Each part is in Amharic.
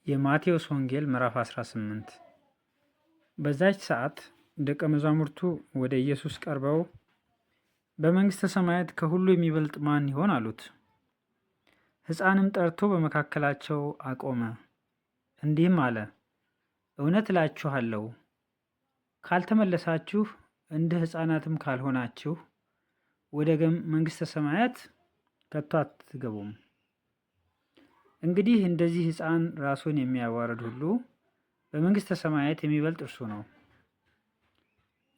የማቴዎስ ወንጌል ምዕራፍ 18 በዛች ሰዓት ደቀ መዛሙርቱ ወደ ኢየሱስ ቀርበው በመንግሥተ ሰማያት ከሁሉ የሚበልጥ ማን ይሆን አሉት። ሕፃንም ጠርቶ በመካከላቸው አቆመ፣ እንዲህም አለ፣ እውነት እላችኋለሁ ካልተመለሳችሁ እንደ ሕፃናትም ካልሆናችሁ ወደ መንግሥተ ሰማያት ከቶ አትገቡም። እንግዲህ እንደዚህ ሕፃን ራሱን የሚያዋርድ ሁሉ በመንግሥተ ሰማያት የሚበልጥ እርሱ ነው።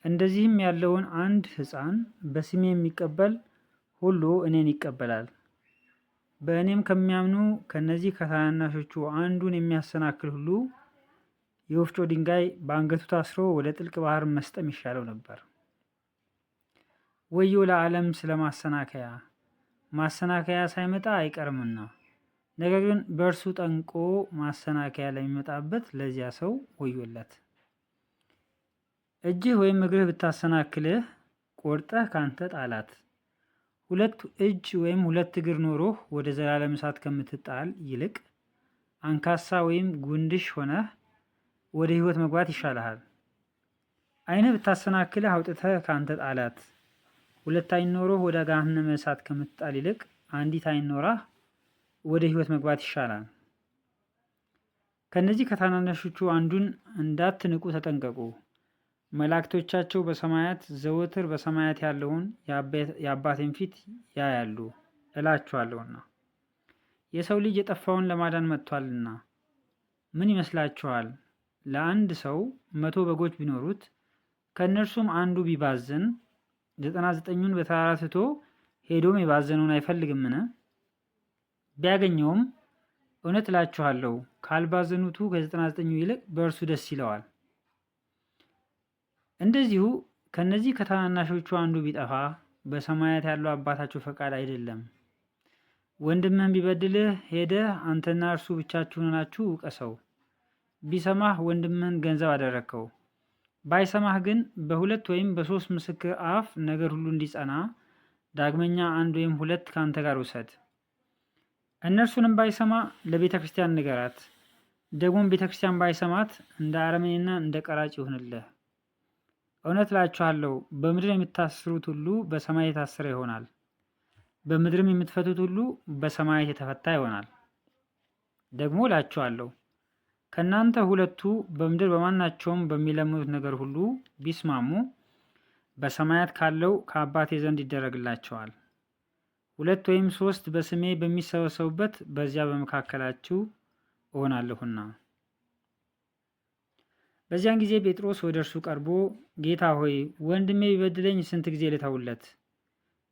እንደዚህም ያለውን አንድ ሕፃን በስሜ የሚቀበል ሁሉ እኔን ይቀበላል። በእኔም ከሚያምኑ ከነዚህ ከታናናሾቹ አንዱን የሚያሰናክል ሁሉ የወፍጮ ድንጋይ በአንገቱ ታስሮ ወደ ጥልቅ ባህር መስጠም ይሻለው ነበር። ወዮ ለዓለም ስለ ማሰናከያ ሳይመጣ አይቀርምና፣ ነገር ግን በእርሱ ጠንቆ ማሰናከያ ለሚመጣበት ለዚያ ሰው ወዮለት። እጅህ ወይም እግርህ ብታሰናክልህ ቆርጠህ ካንተ ጣላት። ሁለት እጅ ወይም ሁለት እግር ኖሮህ ወደ ዘላለም እሳት ከምትጣል ይልቅ አንካሳ ወይም ጉንድሽ ሆነህ ወደ ሕይወት መግባት ይሻልሃል። ዓይንህ ብታሰናክልህ አውጥተህ ካንተ ጣላት። ሁለት ዓይን ኖሮህ ወደ ገሃነመ እሳት ከምትጣል ይልቅ አንዲት ዓይን ኖራህ ወደ ሕይወት መግባት ይሻላል። ከነዚህ ከታናናሾቹ አንዱን እንዳትንቁ ተጠንቀቁ። መላእክቶቻቸው በሰማያት ዘወትር በሰማያት ያለውን የአባቴን ፊት ያያሉ እላችኋለሁና። የሰው ልጅ የጠፋውን ለማዳን መጥቷልና። ምን ይመስላችኋል? ለአንድ ሰው 100 በጎች ቢኖሩት ከእነርሱም አንዱ ቢባዝን 99ኙን በተራራ ትቶ ሄዶም የባዘነውን አይፈልግምን? ቢያገኘውም እውነት እላችኋለሁ ካልባዘኑቱ ከ99ኙ ይልቅ በእርሱ ደስ ይለዋል። እንደዚሁ ከነዚህ ከታናናሾቹ አንዱ ቢጠፋ በሰማያት ያለው አባታችሁ ፈቃድ አይደለም። ወንድምህን ቢበድልህ ሄደህ አንተና እርሱ ብቻችሁን ሆናችሁ ውቀሰው። ቢሰማህ ወንድምህን ገንዘብ አደረግከው። ባይሰማህ ግን በ2 ወይም በ3 ምስክር አፍ ነገር ሁሉ እንዲጸና ዳግመኛ 1 ወይም 2 ከአንተ ጋር ውሰድ። እነርሱንም ባይሰማ ለቤተ ክርስቲያን ንገራት። ደግሞም ቤተ ክርስቲያን ባይሰማት እንደ አረመኔና እንደ ቀራጭ ይሁንልህ። እውነት እላችኋለሁ በምድር የምታስሩት ሁሉ በሰማይ የታሰረ ይሆናል፣ በምድርም የምትፈቱት ሁሉ በሰማይ የተፈታ ይሆናል። ደግሞ እላችኋለሁ ከእናንተ 2ቱ በምድር በማናቸውም በሚለምኑት ነገር ሁሉ ቢስማሙ በሰማያት ካለው ከአባቴ ዘንድ ይደረግላቸዋል። 2 ወይም 3 በስሜ በሚሰበሰቡበት በዚያ በመካከላችሁ እሆናለሁና። በዚያን ጊዜ ጴጥሮስ ወደ እርሱ ቀርቦ ጌታ ሆይ ወንድሜ ቢበድለኝ ስንት ጊዜ ልተውለት?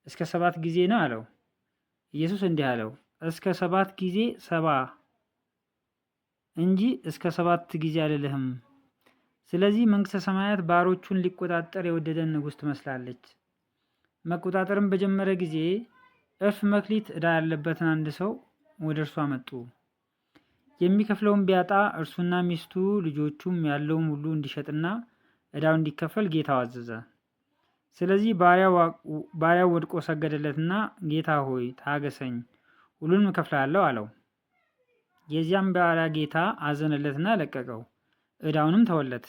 እስከ 7 ጊዜ ነው አለው። ኢየሱስ እንዲህ አለው፣ እስከ 7 ጊዜ 70 እንጂ እስከ 7 ጊዜ አልልህም። ስለዚህ መንግሥተ ሰማያት ባሮቹን ሊቆጣጠር የወደደን ንጉሥ ትመስላለች። መቆጣጠርም በጀመረ ጊዜ እልፍ መክሊት ዕዳ ያለበትን አንድ ሰው ወደ እርሱ አመጡ። የሚከፍለውን ቢያጣ እርሱና ሚስቱ ልጆቹም ያለውም ሁሉ እንዲሸጥና ዕዳው እንዲከፈል ጌታው አዘዘ። ስለዚህ ባሪያው ወድቆ ሰገደለትና ጌታ ሆይ ታገሰኝ፣ ሁሉንም እከፍላለሁ አለው። የዚያም ባሪያ ጌታ አዘነለትና ለቀቀው፣ ዕዳውንም ተወለት።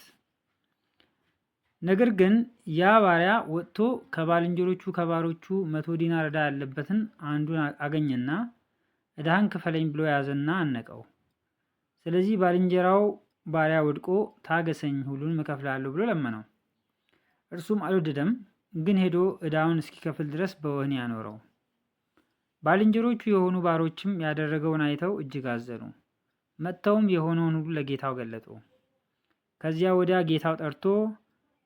ነገር ግን ያ ባሪያ ወጥቶ ከባልንጀሮቹ ከባሮቹ 100 ዲናር ዕዳ ያለበትን አንዱን አገኘና ዕዳህን ክፈለኝ ብሎ ያዘና አነቀው። ስለዚህ ባልንጀራው ባሪያ ወድቆ ታገሰኝ ሁሉንም እከፍላለሁ ብሎ ለመነው። እርሱም አልወደደም፣ ግን ሄዶ ዕዳውን እስኪከፍል ድረስ በወህኒ አኖረው። ባልንጀሮቹ የሆኑ ባሮችም ያደረገውን አይተው እጅግ አዘኑ። መጥተውም የሆነውን ሁሉ ለጌታው ገለጡ። ከዚያ ወዲያ ጌታው ጠርቶ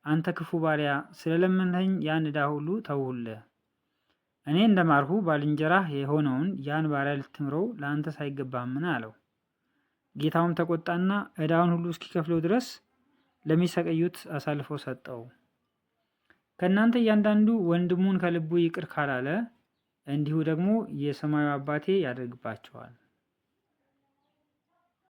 አንተ ክፉ ባሪያ ስለለመንኸኝ ያን ዕዳ ሁሉ ተውሁልህ። እኔ እንደማርሁ ባልንጀራህ የሆነውን ያን ባሪያ ልትምረው ለአንተ ሳይገባህምን? አለው። ጌታውም ተቆጣና ዕዳውን ሁሉ እስኪከፍለው ድረስ ለሚሰቀዩት አሳልፎ ሰጠው። ከእናንተ እያንዳንዱ ወንድሙን ከልቡ ይቅር ካላለ እንዲሁ ደግሞ የሰማዩ አባቴ ያደርግባቸዋል።